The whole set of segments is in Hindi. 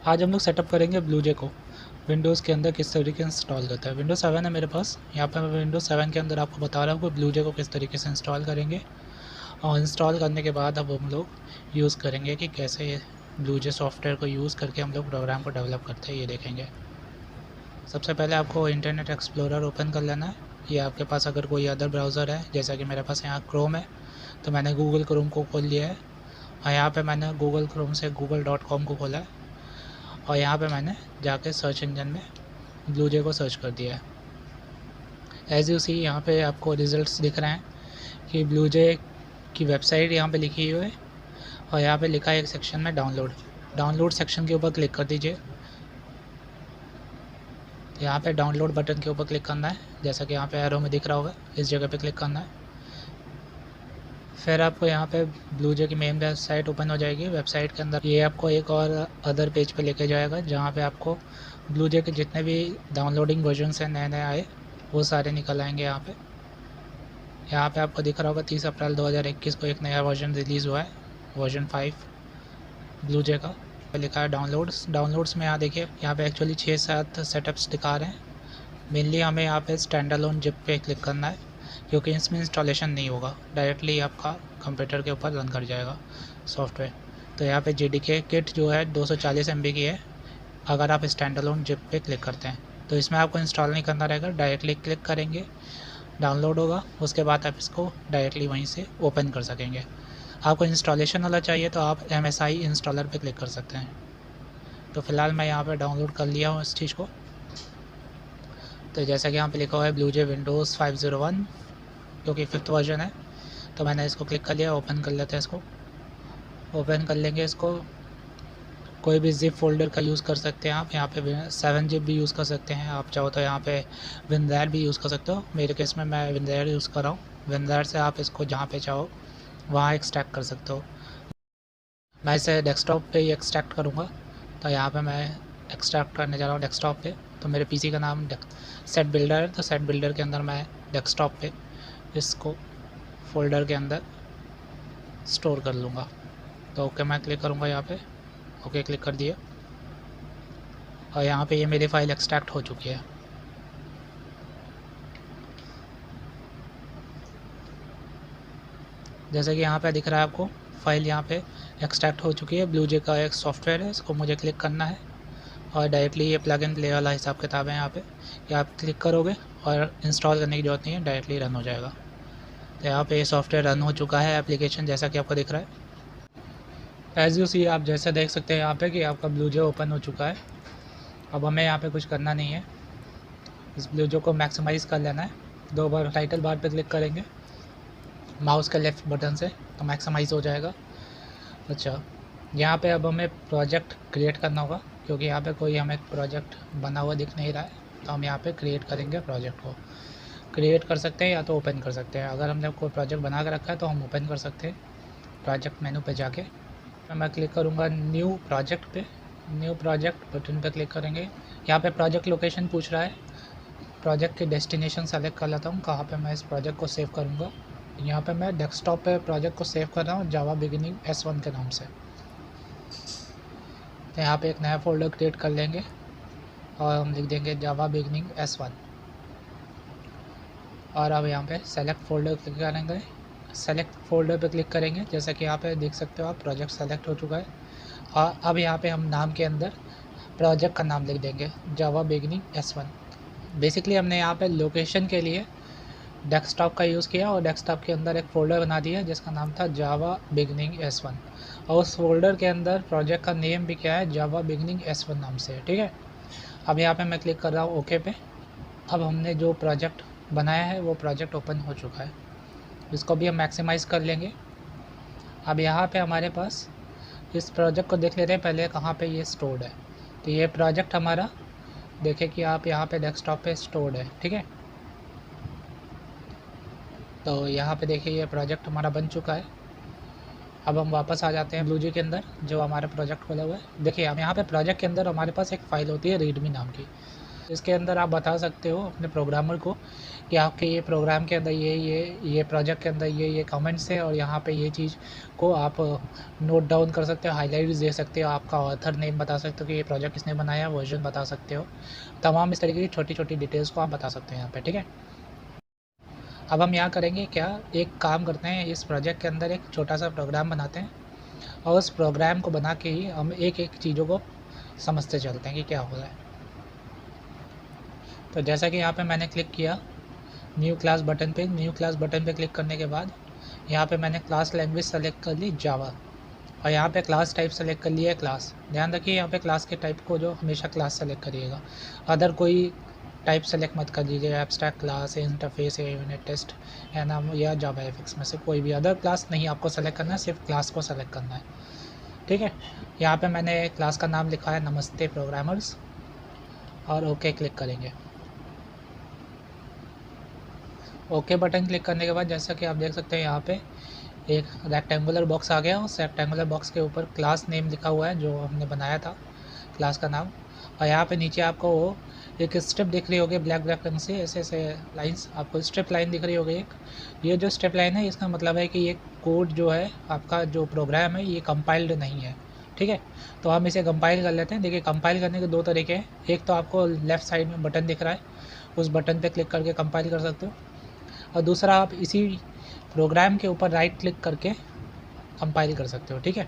आज हम लोग सेटअप करेंगे ब्लूजे को विंडोज़ के अंदर किस तरीके से इंस्टॉल करता है। विंडोज़ 7 है मेरे पास। यहाँ पर मैं विंडोज़ 7 के अंदर आपको बता रहा हूँ कि ब्लूजे को किस तरीके से इंस्टॉल करेंगे, और इंस्टॉल करने के बाद अब हम लोग यूज़ करेंगे कि कैसे ब्लूजे सॉफ्टवेयर को यूज़ करके हम लोग प्रोग्राम को डेवलप करते हैं, ये देखेंगे। सबसे पहले आपको इंटरनेट एक्सप्लोरर ओपन कर लेना है, या आपके पास अगर कोई अदर ब्राउज़र है, जैसा कि मेरे पास यहाँ क्रोम है तो मैंने गूगल क्रोम को खोल लिया है, और यहाँ पे मैंने गूगल क्रोम से google.com को खोला है, और यहाँ पे मैंने जाके सर्च इंजन में ब्लूजे को सर्च कर दिया है। एज़ यू सी यहाँ पे आपको रिजल्ट्स दिख रहे हैं कि ब्लूजे की वेबसाइट यहाँ पे लिखी हुई है, और यहाँ पे लिखा है एक सेक्शन में डाउनलोड सेक्शन के ऊपर क्लिक कर दीजिए। यहाँ पे डाउनलोड बटन के ऊपर क्लिक करना है, जैसा कि यहाँ पे एरो में दिख रहा होगा, इस जगह पे क्लिक करना है। फिर आपको यहाँ पे ब्लूजे की मेन वेबसाइट ओपन हो जाएगी। वेबसाइट के अंदर ये आपको एक और अदर पेज पे लेके जाएगा, जहाँ पे आपको ब्लूजे के जितने भी डाउनलोडिंग वर्जन से नए नए आए वो सारे निकल आएंगे। यहाँ पे आपको दिख रहा होगा 30 अप्रैल 2021 को एक नया वर्जन रिलीज़ हुआ है, वर्जन 5 ब्लूजे का। लिखा है डाउनलोड्स में यहाँ देखिए, यहाँ पे एक्चुअली 6-7 सेटअप्स दिखा रहे हैं। मेनली हमें यहाँ पे स्टैंड अलोन जिप पे क्लिक करना है, क्योंकि इसमें इंस्टॉलेशन नहीं होगा, डायरेक्टली आपका कंप्यूटर के ऊपर रन कर जाएगा सॉफ्टवेयर। तो यहाँ पे JDK किट जो है 240 MB की है, अगर आप स्टैंड अलोन जिप पे क्लिक करते हैं तो इसमें आपको इंस्टॉल नहीं करना रहेगा, डायरेक्टली क्लिक करेंगे, डाउनलोड होगा, उसके बाद आप इसको डायरेक्टली वहीं से ओपन कर सकेंगे। आपको इंस्टॉलेशन वाला चाहिए तो आप MSI इंस्टॉलर पे क्लिक कर सकते हैं। तो फ़िलहाल मैं यहाँ पे डाउनलोड कर लिया हूँ इस चीज़ को। तो जैसा कि यहाँ पे लिखा हुआ है ब्लूजे विंडोज़ 5.01, जो कि 5th वर्जन है, तो मैंने इसको क्लिक कर लिया। ओपन कर लेते हैं इसको। ओपन कर लेंगे इसको। कोई भी ज़िप फोल्डर का यूज़ कर सकते हैं आप। यहाँ पे 7 ज़िप भी यूज़ कर सकते हैं, आप चाहो तो यहाँ पे विनज़ार भी यूज़ कर सकते हो। मेरे केस में मैं विनज़ार यूज़ कर रहा हूँ। विनज़ार से आप इसको जहाँ पे चाहो वहाँ एक्सट्रैक्ट कर सकते हो। मैं इसे डेस्कटॉप पे ही एक्सट्रैक्ट करूँगा, तो यहाँ पे मैं एक्सट्रैक्ट करने जा रहा हूँ डेस्कटॉप पे। तो मेरे PC का नाम सेट बिल्डर है, तो सेट बिल्डर के अंदर मैं डेस्कटॉप पे इसको फोल्डर के अंदर स्टोर कर लूँगा। तो ओके मैं क्लिक करूँगा यहाँ पे। ओके क्लिक कर दिया, और यहाँ पे ये मेरी फ़ाइल एक्सट्रैक्ट हो चुकी है। जैसे कि यहाँ पे दिख रहा है आपको, फ़ाइल यहाँ पे एक्सट्रैक्ट हो चुकी है। ब्लूजे का एक सॉफ्टवेयर है, इसको मुझे क्लिक करना है, और डायरेक्टली ये प्लग एंड प्ले वाला हिसाब किताब है। यहाँ पे या आप क्लिक करोगे और इंस्टॉल करने की ज़रूरत नहीं है, डायरेक्टली रन हो जाएगा। तो यहाँ पे ये सॉफ्टवेयर रन हो चुका है एप्लीकेशन, जैसा कि आपको दिख रहा है। एज़ यू सी आप जैसे देख सकते हैं यहाँ पे कि आपका ब्लूजे ओपन हो चुका है। अब हमें यहाँ पे कुछ करना नहीं है, इस ब्लूजे को मैक्सिमाइज़ कर लेना है। 2 बार टाइटल बार पे क्लिक करेंगे माउस के लेफ़्ट बटन से, तो मैक्सिमाइज़ हो जाएगा। अच्छा, यहाँ पे अब हमें प्रोजेक्ट क्रिएट करना होगा, क्योंकि यहाँ पे कोई हमें प्रोजेक्ट बना हुआ दिख नहीं रहा है। तो हम यहाँ पे क्रिएट करेंगे। प्रोजेक्ट को क्रिएट कर सकते हैं या तो ओपन कर सकते हैं। अगर हमने कोई प्रोजेक्ट बना कर रखा है तो हम ओपन कर सकते हैं प्रोजेक्ट मेनू पे जाके। मैं क्लिक करूँगा न्यू प्रोजेक्ट पे। न्यू प्रोजेक्ट बटन पे क्लिक करेंगे। यहाँ पे प्रोजेक्ट लोकेशन पूछ रहा है, प्रोजेक्ट की डेस्टिनेशन सेलेक्ट कर लेता हूँ, कहाँ पे मैं इस प्रोजेक्ट को सेव करूँगा। यहाँ पे मैं डेस्कटॉप पे प्रोजेक्ट को सेव कर रहा हूँ जावा बिगिनिंग S1 के नाम से। तो यहाँ पे एक नया फोल्डर क्रिएट कर लेंगे, और हम लिख देंगे जावा बिगिनिंग S1। और अब यहाँ पे सेलेक्ट फोल्डर क्लिक करेंगे। सेलेक्ट फोल्डर पे क्लिक करेंगे, जैसा कि यहाँ पे देख सकते हो आप, प्रोजेक्ट सेलेक्ट हो चुका है। और अब यहाँ पे हम नाम के अंदर प्रोजेक्ट का नाम लिख देंगे जावा बिगिनिंग S1। बेसिकली हमने यहाँ पे लोकेशन के लिए डेस्कटॉप का यूज़ किया, और डेस्कटॉप के अंदर एक फ़ोल्डर बना दिया जिसका नाम था जावा बिगिनिंग S1, और उस फोल्डर के अंदर प्रोजेक्ट का नेम भी क्या है, जावा बिगिनिंग S1 नाम से है। ठीक है, अब यहाँ पे मैं क्लिक कर रहा हूँ ओके पे। अब हमने जो प्रोजेक्ट बनाया है वो प्रोजेक्ट ओपन हो चुका है, इसको भी हम मैक्सिमाइज़ कर लेंगे। अब यहाँ पे हमारे पास इस प्रोजेक्ट को देख लेते हैं पहले कहाँ पे ये स्टोर्ड है। तो ये प्रोजेक्ट हमारा देखें कि आप यहाँ पे डेस्कटॉप पे स्टोर्ड है। ठीक है, तो यहाँ पे देखिए ये प्रोजेक्ट हमारा बन चुका है। अब हम वापस आ जाते हैं ब्लूजे के अंदर, जो हमारा प्रोजेक्ट खोला हुआ है। देखिए अब यहाँ पे प्रोजेक्ट के अंदर हमारे पास एक फ़ाइल होती है रीडमी नाम की। इसके अंदर आप बता सकते हो अपने प्रोग्रामर को कि आपके ये प्रोग्राम के अंदर ये प्रोजेक्ट के अंदर ये कमेंट्स है और यहाँ पे ये चीज़ को आप नोट डाउन कर सकते हो, हाईलाइट्स दे सकते हो, आपका ऑथर नेम बता सकते हो कि ये प्रोजेक्ट किसने बनाया, वर्जन बता सकते हो, तमाम इस तरीके की छोटी छोटी डिटेल्स को आप बता सकते हो यहाँ पे। ठीक है, अब हम यहाँ करेंगे क्या, एक काम करते हैं, इस प्रोजेक्ट के अंदर एक छोटा सा प्रोग्राम बनाते हैं और उस प्रोग्राम को बना के ही हम एक एक चीज़ों को समझते चलते हैं कि क्या हो रहा है। तो जैसा कि यहाँ पे मैंने क्लिक किया न्यू क्लास बटन पे, न्यू क्लास बटन पे क्लिक करने के बाद यहाँ पे मैंने क्लास लैंग्वेज सेलेक्ट कर ली जावा और यहाँ पे क्लास टाइप सेलेक्ट कर लिया है क्लास। ध्यान रखिए यहाँ पे क्लास के टाइप को जो हमेशा क्लास सेलेक्ट करिएगा, अदर कोई टाइप सेलेक्ट मत कर लीजिए, एब्स्ट्रैक्ट क्लास है, इंटरफेस है, यूनिट टेस्ट है ना, या जावा एफएक्स में से कोई भी अदर क्लास नहीं आपको सेलेक्ट करना है, सिर्फ क्लास को सेलेक्ट करना है। ठीक है, यहाँ पे मैंने क्लास का नाम लिखा है नमस्ते प्रोग्रामर्स और ओके क्लिक करेंगे। ओके बटन क्लिक करने के बाद जैसा कि आप देख सकते हैं यहाँ पे एक रेक्टेंगुलर बॉक्स आ गया, उस रेक्टेंगुलर बॉक्स के ऊपर क्लास नेम लिखा हुआ है जो हमने बनाया था, क्लास का नाम। और यहाँ पे नीचे आपको वो एक स्ट्रिप दिख रही होगी ब्लैक ब्लैक रंग से, ऐसे ऐसे लाइंस आपको स्ट्रिप लाइन दिख रही होगी एक। ये जो स्ट्रिप लाइन है इसका मतलब है कि ये कोड जो है आपका जो प्रोग्राम है ये कंपाइल्ड नहीं है। ठीक है, तो हम इसे कंपाइल कर लेते हैं। देखिए कंपाइल करने के दो तरीके हैं, एक तो आपको लेफ़्ट साइड में बटन दिख रहा है, उस बटन पे क्लिक करके कंपाइल कर सकते हो, और दूसरा आप इसी प्रोग्राम के ऊपर राइट क्लिक करके कंपाइल कर सकते हो। ठीक है,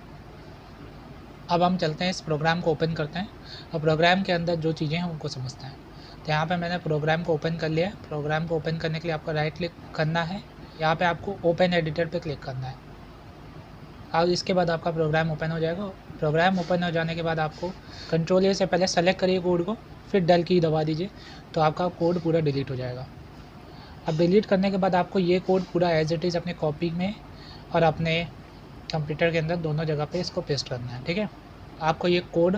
अब हम चलते हैं इस प्रोग्राम को ओपन करते हैं और प्रोग्राम के अंदर जो चीज़ें हैं उनको समझते हैं। तो यहाँ पे मैंने प्रोग्राम को ओपन कर लिया। प्रोग्राम को ओपन करने के लिए आपको राइट क्लिक करना है, यहाँ पे आपको ओपन एडिटर पे क्लिक करना है और इसके बाद आपका प्रोग्राम ओपन हो जाएगा। प्रोग्राम ओपन हो जाने के बाद आपको कंट्रोल ए से पहले सेलेक्ट करिए कोड को, फिर डेल की दबा दीजिए तो आपका कोड पूरा डिलीट हो जाएगा। अब डिलीट करने के बाद आपको ये कोड पूरा एज इट इज़ अपने कॉपी में और अपने कंप्यूटर के अंदर दोनों जगह पे इसको पेस्ट करना है। ठीक है, आपको ये कोड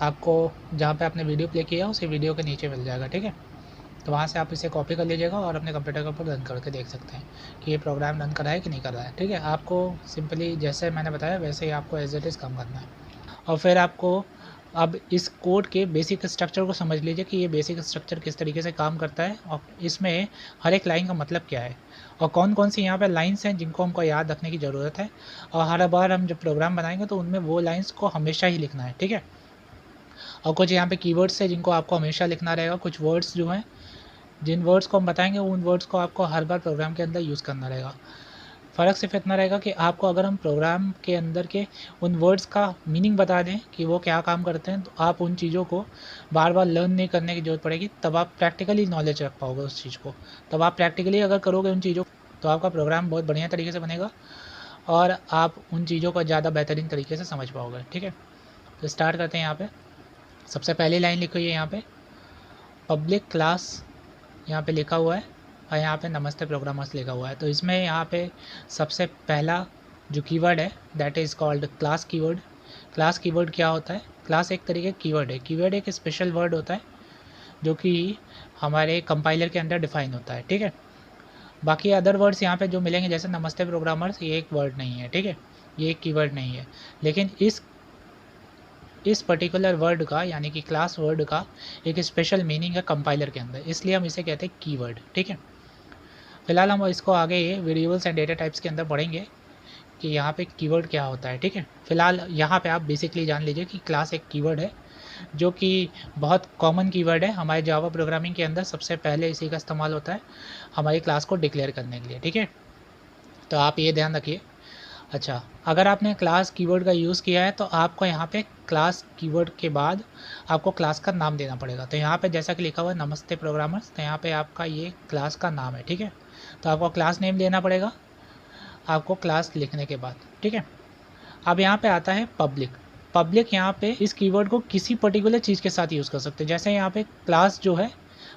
आपको जहाँ पे आपने वीडियो प्ले किया उसी वीडियो के नीचे मिल जाएगा। ठीक है, तो वहाँ से आप इसे कॉपी कर लीजिएगा और अपने कंप्यूटर के ऊपर रन करके देख सकते हैं कि ये प्रोग्राम रन कर रहा है कि नहीं कर रहा है। ठीक है, आपको सिंपली जैसे मैंने बताया वैसे ही आपको एज इट इज़ काम करना है। और फिर आपको अब इस कोड के बेसिक स्ट्रक्चर को समझ लीजिए कि ये बेसिक स्ट्रक्चर किस तरीके से काम करता है और इसमें हर एक लाइन का मतलब क्या है और कौन कौन सी यहाँ पे लाइंस हैं जिनको हमको याद रखने की ज़रूरत है। और हर बार हम जब प्रोग्राम बनाएंगे तो उनमें वो लाइंस को हमेशा ही लिखना है। ठीक है, और कुछ यहाँ पे कीवर्ड्स है जिनको आपको हमेशा लिखना रहेगा, कुछ वर्ड्स जो हैं जिन वर्ड्स को हम बताएंगे उन वर्ड्स को आपको हर बार प्रोग्राम के अंदर यूज़ करना रहेगा। फ़र्क सिर्फ इतना रहेगा कि आपको अगर हम प्रोग्राम के अंदर के उन वर्ड्स का मीनिंग बता दें कि वो क्या काम करते हैं तो आप उन चीज़ों को बार बार लर्न नहीं करने की ज़रूरत पड़ेगी, तब आप प्रैक्टिकली नॉलेज रख पाओगे उस चीज़ को। तब आप प्रैक्टिकली अगर करोगे उन चीज़ों तो आपका प्रोग्राम बहुत बढ़िया तरीके से बनेगा और आप उन चीज़ों को ज़्यादा बेहतरीन तरीके से समझ पाओगे। ठीक है, तो स्टार्ट करते हैं। यहाँ पर सबसे पहली लाइन लिखी हुई है यहाँ पर पब्लिक क्लास, यहाँ पे लिखा हुआ है और यहाँ पे नमस्ते प्रोग्रामर्स लिखा हुआ है। तो इसमें यहाँ पे सबसे पहला जो कीवर्ड है that is called class keyword. Class keyword क्या होता है? क्लास एक तरीके कीवर्ड है। कीवर्ड एक स्पेशल वर्ड होता है जो कि हमारे कंपाइलर के अंदर डिफाइन होता है। ठीक है, बाकी अदर वर्ड्स यहाँ पे जो मिलेंगे जैसे नमस्ते प्रोग्रामर्स, ये एक वर्ड नहीं है। ठीक है, ये एक कीवर्ड नहीं है, लेकिन इस पर्टिकुलर वर्ड का यानी कि क्लास वर्ड का एक स्पेशल मीनिंग है कंपाइलर के अंदर, इसलिए हम इसे कहते हैं कीवर्ड। ठीक है, फिलहाल हम इसको आगे ये वेरिएबल्स एंड डेटा टाइप्स के अंदर पढ़ेंगे कि यहाँ पे कीवर्ड क्या होता है। ठीक है, फिलहाल यहाँ पे आप बेसिकली जान लीजिए कि क्लास एक कीवर्ड है जो कि बहुत कॉमन कीवर्ड है हमारे जावा प्रोग्रामिंग के अंदर। सबसे पहले इसी का इस्तेमाल होता है हमारी क्लास को डिक्लेयर करने के लिए। ठीक है, तो आप ये ध्यान रखिए। अच्छा, अगर आपने क्लास कीवर्ड का यूज़ किया है तो आपको यहाँ पे क्लास कीवर्ड के बाद आपको क्लास का नाम देना पड़ेगा। तो यहाँ पे जैसा कि लिखा हुआ है नमस्ते प्रोग्रामर्स, तो यहाँ पे आपका ये क्लास का नाम है। ठीक है, तो आपको क्लास नेम देना पड़ेगा आपको क्लास लिखने के बाद। ठीक है, अब यहाँ पे आता है पब्लिक। पब्लिक यहाँ पे इस कीवर्ड को किसी पर्टिकुलर चीज़ के साथ यूज़ कर सकते हैं। जैसे यहाँ पे क्लास जो है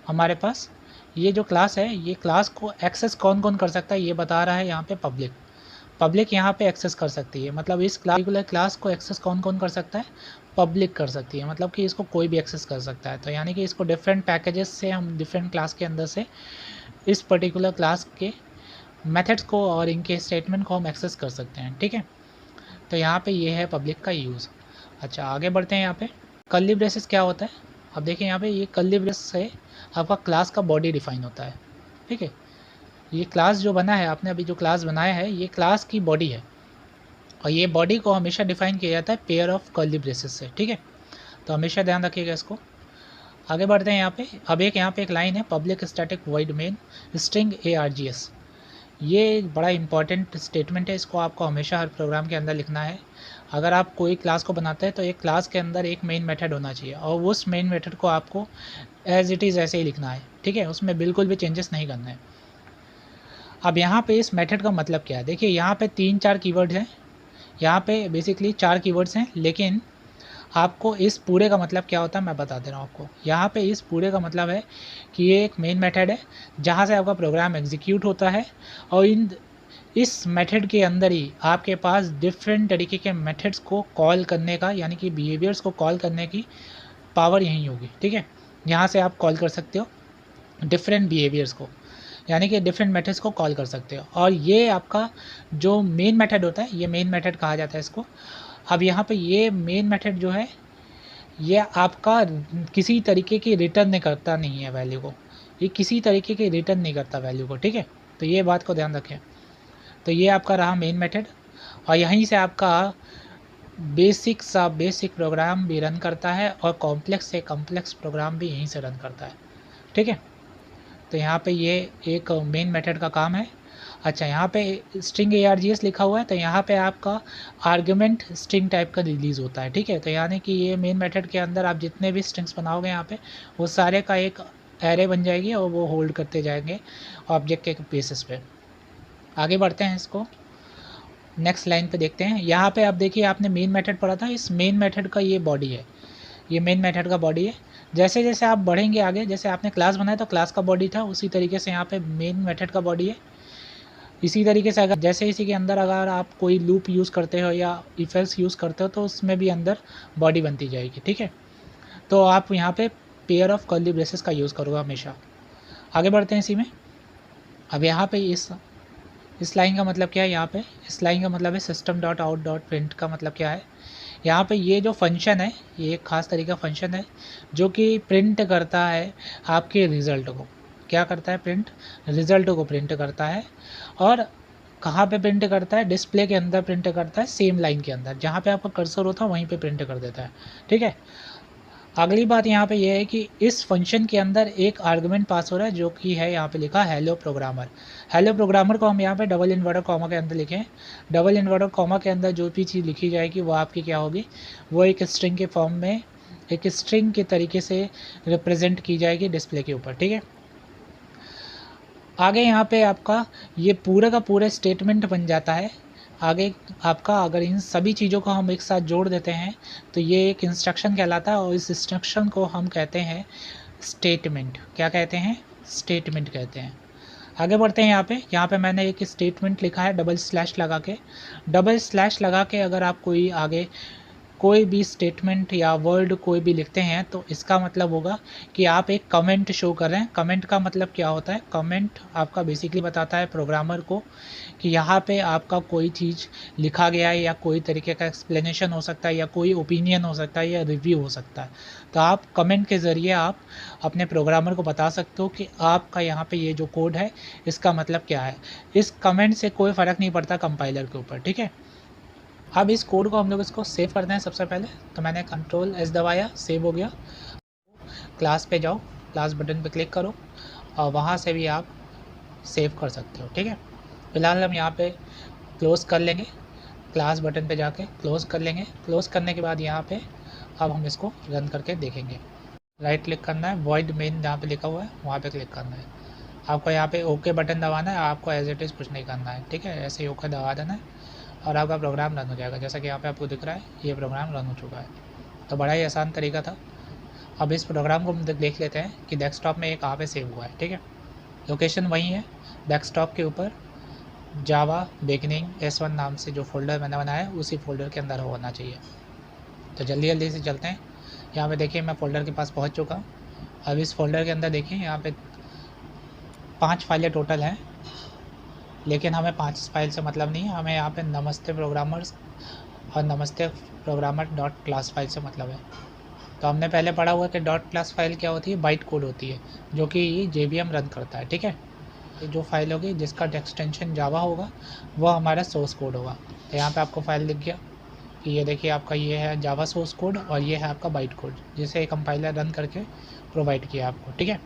हमारे पास, ये जो क्लास है ये क्लास को एक्सेस कौन कौन कर सकता है ये बता रहा है यहाँ पे पब्लिक। पब्लिक यहाँ पे एक्सेस कर सकती है, मतलब इस पर्टिकुलर क्लास को एक्सेस कौन कौन कर सकता है? पब्लिक कर सकती है, मतलब कि इसको कोई भी एक्सेस कर सकता है। तो यानी कि इसको डिफरेंट पैकेजेस से हम डिफरेंट क्लास के अंदर से इस पर्टिकुलर क्लास के मेथड्स को और इनके स्टेटमेंट को हम एक्सेस कर सकते हैं। ठीक है, तो यहाँ पे ये है पब्लिक का यूज़। अच्छा, आगे बढ़ते हैं। यहाँ पे कर्ली ब्रेसेस क्या होता है? अब देखिए यहाँ पे ये कर्ली ब्रेस से आपका क्लास का बॉडी डिफाइन होता है, ठीक है। ये क्लास जो बना है, आपने अभी जो क्लास बनाया है, ये क्लास की बॉडी है और ये बॉडी को हमेशा डिफाइन किया जाता है पेयर ऑफ कर्ली ब्रेसेस से, ठीक है। तो हमेशा ध्यान रखिएगा इसको। आगे बढ़ते हैं यहाँ पे। अब यहाँ पे एक लाइन है, public static void main string ARGS। ये एक बड़ा इंपॉर्टेंट स्टेटमेंट है, इसको आपको हमेशा हर प्रोग्राम के अंदर लिखना है। अगर आप कोई क्लास को बनाते हैं तो एक क्लास के अंदर एक मेन मेथड होना चाहिए और उस मेन मेथड को आपको एज इट इज़ ऐसे ही लिखना है, ठीक है, उसमें बिल्कुल भी चेंजेस नहीं करना है। अब यहाँ पे इस मेथड का मतलब क्या है, देखिए यहाँ पे 3-4 कीवर्ड्स हैं, यहाँ पे बेसिकली 4 कीवर्ड्स हैं, लेकिन आपको इस पूरे का मतलब क्या होता है मैं बता दे रहा हूँ आपको। यहाँ पे इस पूरे का मतलब है कि ये एक मेन मेथड है जहाँ से आपका प्रोग्राम एग्जीक्यूट होता है और इस मेथड के अंदर ही आपके पास डिफरेंट तरीके के मेथड्स को कॉल करने का, यानी कि बिहेवियर्स को कॉल करने की पावर यहीं होगी, ठीक है। यहाँ से आप कॉल कर सकते हो डिफरेंट बिहेवियर्स को, यानी कि डिफरेंट मेथड्स को कॉल कर सकते हो और ये आपका जो मेन मेथड होता है, ये मेन मेथड कहा जाता है इसको। अब यहाँ पे ये मेन मेथड जो है ये आपका किसी तरीके की रिटर्न नहीं करता, नहीं है वैल्यू को, ये किसी तरीके की रिटर्न नहीं करता वैल्यू को, ठीक है। तो ये बात को ध्यान रखें। तो ये आपका रहा मेन मेथड और यहीं से आपका बेसिक सा बेसिक प्रोग्राम भी रन करता है और कॉम्प्लेक्स से कॉम्प्लेक्स प्रोग्राम भी यहीं से रन करता है, ठीक है। तो यहाँ पे ये एक मेन मेथड का काम है। अच्छा, यहाँ पे स्ट्रिंग ARGS लिखा हुआ है तो यहाँ पे आपका आर्गुमेंट स्ट्रिंग टाइप का रिलीज़ होता है, ठीक है। तो यानी कि ये मेन मेथड के अंदर आप जितने भी स्ट्रिंग्स बनाओगे यहाँ पे वो सारे का एक एरे बन जाएगी और वो होल्ड करते जाएंगे ऑब्जेक्ट के बेसिस पे। आगे बढ़ते हैं, इसको नेक्स्ट लाइन पे देखते हैं। यहाँ पे आप देखिए, आपने मेन मेथड पढ़ा था, इस मेन मेथड का ये बॉडी है, ये मेन मेथड का बॉडी है। जैसे जैसे आप बढ़ेंगे आगे, जैसे आपने क्लास बनाया तो क्लास का बॉडी था, उसी तरीके से यहाँ पे मेन मेथड का बॉडी है। इसी तरीके से अगर जैसे इसी के अंदर अगर आप कोई लूप यूज़ करते हो या इफ एल्स यूज़ करते हो तो उसमें भी अंदर बॉडी बनती जाएगी, ठीक है। तो आप यहाँ पे पेयर ऑफ कर्ली ब्रेसेस का यूज़ करोगे हमेशा। आगे बढ़ते हैं इसी में। अब यहाँ पे इस लाइन का मतलब क्या है, यहाँ पे इस लाइन का मतलब है system dot out dot print का मतलब क्या है। यहाँ पे ये जो फंक्शन है ये एक ख़ास तरीके का फंक्शन है जो कि प्रिंट करता है आपके रिज़ल्ट को। क्या करता है, प्रिंट रिज़ल्ट को प्रिंट करता है। और कहाँ पे प्रिंट करता है, डिस्प्ले के अंदर प्रिंट करता है, सेम लाइन के अंदर जहाँ पे आपका कर्सर होता है वहीं पे प्रिंट कर देता है, ठीक है। अगली बात यहाँ पे ये है कि इस फंक्शन के अंदर एक आर्गुमेंट पास हो रहा है जो कि है यहाँ पे लिखा हेलो प्रोग्रामर। हेलो प्रोग्रामर को हम यहाँ पे डबल इन्वर्टर कॉमा के अंदर लिखें। डबल इन्वर्टर कॉमा के अंदर जो भी चीज़ लिखी जाएगी वो आपकी क्या होगी, वो एक स्ट्रिंग के फॉर्म में, एक स्ट्रिंग के तरीके से रिप्रेजेंट की जाएगी डिस्प्ले के ऊपर, ठीक है। आगे यहाँ पे आपका ये पूरा का पूरा स्टेटमेंट बन जाता है। आगे आपका अगर इन सभी चीज़ों को हम एक साथ जोड़ देते हैं तो ये एक इंस्ट्रक्शन कहलाता है और इस इंस्ट्रक्शन को हम कहते हैं स्टेटमेंट। क्या कहते हैं, स्टेटमेंट कहते हैं। आगे बढ़ते हैं। यहाँ पे मैंने एक स्टेटमेंट लिखा है डबल स्लैश लगा के। डबल स्लैश लगा के अगर आप कोई आगे कोई भी स्टेटमेंट या वर्ड कोई भी लिखते हैं तो इसका मतलब होगा कि आप एक कमेंट शो कर रहे हैं। कमेंट का मतलब क्या होता है, कमेंट आपका बेसिकली बताता है प्रोग्रामर को कि यहाँ पे आपका कोई चीज़ लिखा गया है या कोई तरीके का एक्सप्लेनेशन हो सकता है या कोई ओपिनियन हो सकता है या रिव्यू हो सकता है। तो आप कमेंट के ज़रिए आप अपने प्रोग्रामर को बता सकते हो कि आपका यहाँ पे ये जो कोड है इसका मतलब क्या है। इस कमेंट से कोई फ़र्क नहीं पड़ता कंपाइलर के ऊपर, ठीक है। अब इस कोड को हम लोग इसको सेव करते हैं। सबसे पहले तो मैंने Ctrl+S दबाया, सेव हो गया। क्लास पे जाओ, क्लास बटन पे क्लिक करो और वहाँ से भी आप सेव कर सकते हो, ठीक है। फिलहाल हम यहाँ पे क्लोज़ कर लेंगे, क्लास बटन पे जाके क्लोज़ कर लेंगे। क्लोज़ करने के बाद यहाँ पे अब हम इसको रन करके देखेंगे। राइट क्लिक करना है, वॉइड मेन जहाँ पे लिखा हुआ है वहाँ पे क्लिक करना है। आपको यहाँ पे ओके बटन दबाना है, आपको एज इट इज़ कुछ नहीं करना है, ठीक है। ऐसे ही ओके दबा देना है और आपका प्रोग्राम रन हो जाएगा। जैसा कि यहाँ पे आपको दिख रहा है ये प्रोग्राम रन हो चुका है। तो बड़ा ही आसान तरीका था। अब इस प्रोग्राम को हम देख लेते हैं कि डेस्कटॉप में ये कहाँ पे सेव हुआ है, ठीक है। लोकेशन वही है, डेस्कटॉप के ऊपर जावा बिगनिंग S1 नाम से जो फोल्डर मैंने बनाया है उसी फोल्डर के अंदर होना चाहिए। तो जल्दी जल्दी से चलते हैं। यहाँ पे देखिए मैं फ़ोल्डर के पास पहुँच चुका हूँ। अब इस फोल्डर के अंदर देखिए यहाँ पे 5 फाइलें टोटल हैं, लेकिन हमें 5 फाइल से मतलब नहीं है। हमें यहाँ पे नमस्ते प्रोग्रामर्स और नमस्ते प्रोग्रामर डॉट क्लास फाइल से मतलब है। तो हमने पहले पढ़ा हुआ कि डॉट क्लास फाइल क्या होती है, बाइट कोड होती है, जो कि JVM रन करता है। ठीक है, ये जो फाइल होगी जिसका एक्सटेंशन जावा होगा वो हमारा सोर्स कोड होगा। तो यहाँ पे आपको फाइल दिख गया कि ये देखिए आपका ये है जावा सोर्स कोड और ये है आपका बाइट कोड, जिसे कंपाइलर रन करके प्रोवाइड किया आपको। ठीक है,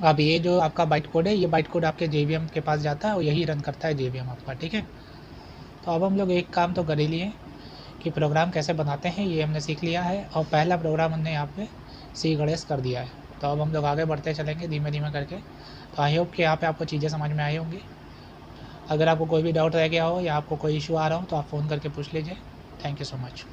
अब ये जो आपका बाइट कोड है, ये बाइट कोड आपके JVM के पास जाता है और यही रन करता है JVM आपका। ठीक है, तो अब हम लोग एक काम तो कर ही लिए कि प्रोग्राम कैसे बनाते हैं ये हमने सीख लिया है, और पहला प्रोग्राम हमने यहाँ पे सी गणेश कर दिया है। तो अब हम लोग आगे बढ़ते चलेंगे धीमे धीमे करके। तो आई होप कि यहाँ पे आपको चीज़ें समझ में आई होंगी। अगर आपको कोई भी डाउट रह गया हो या आपको कोई इशू आ रहा हो तो आप फ़ोन करके पूछ लीजिए। Thank you so much.